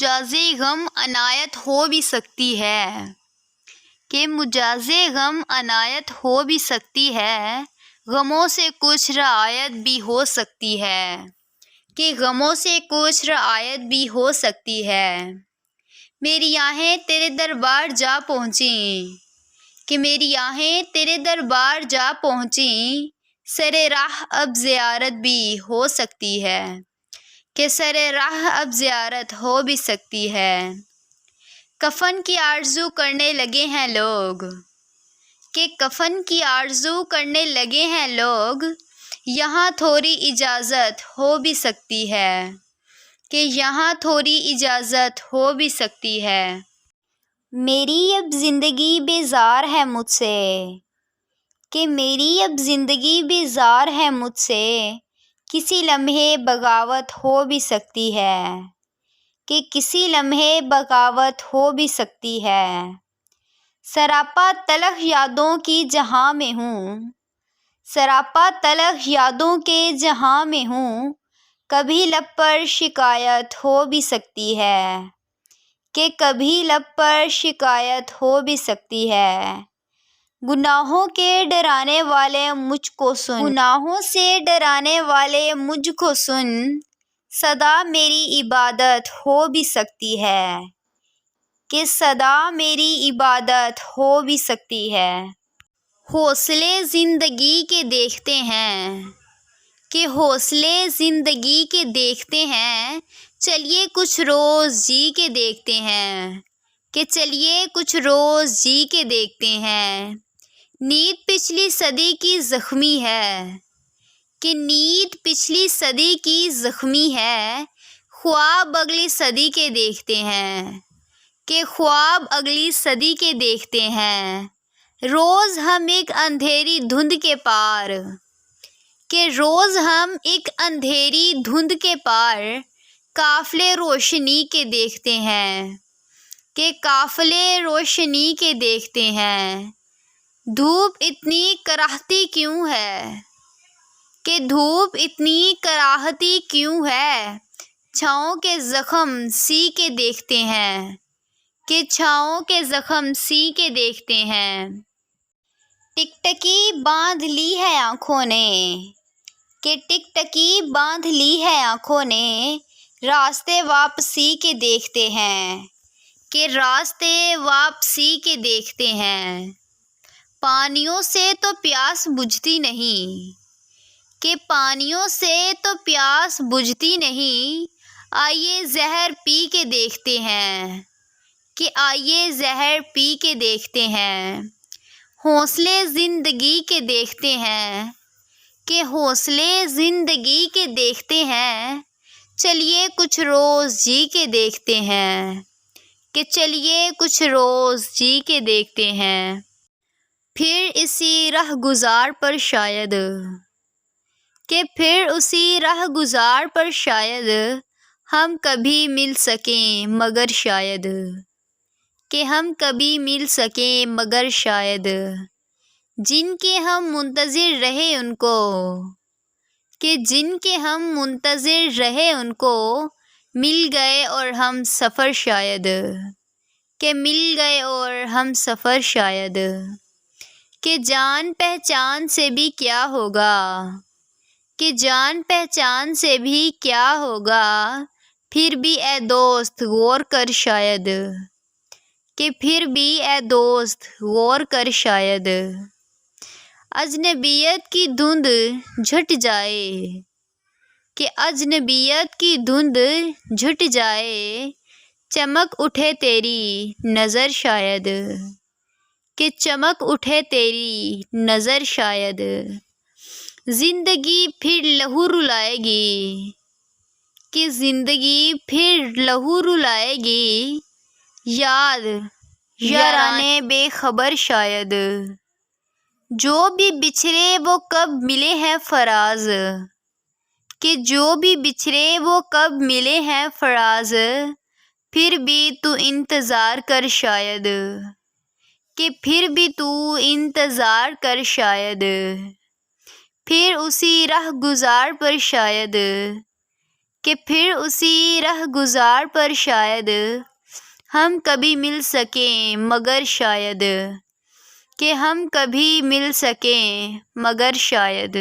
مجاز غم عنایت ہو بھی سکتی ہے، کہ مجاز غم عنایت ہو بھی سکتی ہے، غموں سے کچھ رعایت بھی ہو سکتی ہے، کہ غموں سے کچھ رعایت بھی ہو سکتی ہے۔ میری آہیں تیرے دربار جا پہنچیں، کہ میری آہیں تیرے دربار جا پہنچیں، سرے راہ اب زیارت بھی ہو سکتی ہے، کہ سرے راہ اب زیارت ہو بھی سکتی ہے۔ کفن کی آرزو کرنے لگے ہیں لوگ، کہ کفن کی آرزو کرنے لگے ہیں لوگ، یہاں تھوڑی اجازت ہو بھی سکتی ہے، کہ یہاں تھوڑی اجازت ہو بھی سکتی ہے۔ میری اب زندگی بیزار ہے مجھ سے، کہ میری اب زندگی بیزار ہے مجھ سے، کسی لمحے بغاوت ہو بھی سکتی ہے، کہ کسی لمحے بغاوت ہو بھی سکتی ہے۔ سراپا تلخ یادوں کی جہاں میں ہوں، سراپا تلخ یادوں کے جہاں میں ہوں، کبھی لب پر شکایت ہو بھی سکتی ہے، کہ کبھی لب پر شکایت ہو بھی سکتی ہے۔ گناہوں کے ڈرانے والے مجھ کو سن، گناہوں سے ڈرانے والے مجھ کو سن، صدا میری عبادت ہو بھی سکتی ہے، کہ صدا میری عبادت ہو بھی سکتی ہے۔ حوصلے زندگی کے دیکھتے ہیں، کہ حوصلے زندگی کے دیکھتے ہیں، چلیے کچھ روز جی کے دیکھتے ہیں، کہ چلیے کچھ روز جی کے دیکھتے ہیں۔ نیند پچھلی صدی کی زخمی ہے، کہ نیند پچھلی صدی کی زخمی ہے، خواب اگلی صدی کے دیکھتے ہیں، کہ خواب اگلی صدی کے دیکھتے ہیں۔ روز ہم ایک اندھیری دھند کے پار، کہ روز ہم ایک اندھیری دھند کے پار، قافلے روشنی کے دیکھتے ہیں، کہ قافلے روشنی کے دیکھتے ہیں۔ دھوپ اتنی کراہتی کیوں ہے، کہ دھوپ اتنی کراہتی کیوں ہے، چھاؤں کے زخم سی کے دیکھتے ہیں، کہ چھاؤں کے زخم سی کے دیکھتے ہیں۔ ٹکٹکی باندھ لی ہے آنکھوں نے، کہ ٹکٹکی باندھ لی ہے آنکھوں نے، راستے واپسی کے دیکھتے ہیں، کہ راستے واپسی کے دیکھتے ہیں۔ پانیوں سے تو پیاس بجھتی نہیں، کہ پانیوں سے تو پیاس بجھتی نہیں، آئیے زہر پی کے دیکھتے ہیں، کہ آئیے زہر پی کے دیکھتے ہیں۔ حوصلے زندگی کے دیکھتے ہیں، کہ حوصلے زندگی کے دیکھتے ہیں، چلیے کچھ روز جی کے دیکھتے ہیں، کہ چلیے کچھ روز جی کے دیکھتے ہیں۔ پھر اسی رہ گزار پر شاید، کہ پھر اسی رہ گزار پر شاید، ہم کبھی مل سکیں مگر شاید، کہ ہم کبھی مل سکیں مگر شاید۔ جن کے ہم منتظر رہے ان کو، کہ جن کے ہم منتظر رہے ان کو، مل گئے اور ہم سفر شاید، کہ مل گئے اور ہم سفر شاید۔ کہ جان پہچان سے بھی کیا ہوگا، کہ جان پہچان سے بھی کیا ہوگا، پھر بھی اے دوست غور کر شاید، کہ پھر بھی اے دوست غور کر شاید۔ اجنبیت کی دھند جھٹ جائے، کہ اجنبیت کی دھند جھٹ جائے، چمک اٹھے تیری نظر شاید، کہ چمک اٹھے تیری نظر شاید۔ زندگی پھر لہو رلائے گی، کہ زندگی پھر لہو رلائے گی، یاد یارانے بے خبر شاید۔ جو بھی بچھڑے وہ کب ملے ہیں فراز، کہ جو بھی بچھڑے وہ کب ملے ہیں فراز، پھر بھی تو انتظار کر شاید، کہ پھر بھی تو انتظار کر شاید۔ پھر اسی رہ گزار پر شاید، کہ پھر اسی رہ گزار پر شاید ہم کبھی مل سکیں مگر شاید، کہ ہم کبھی مل سکیں مگر شاید۔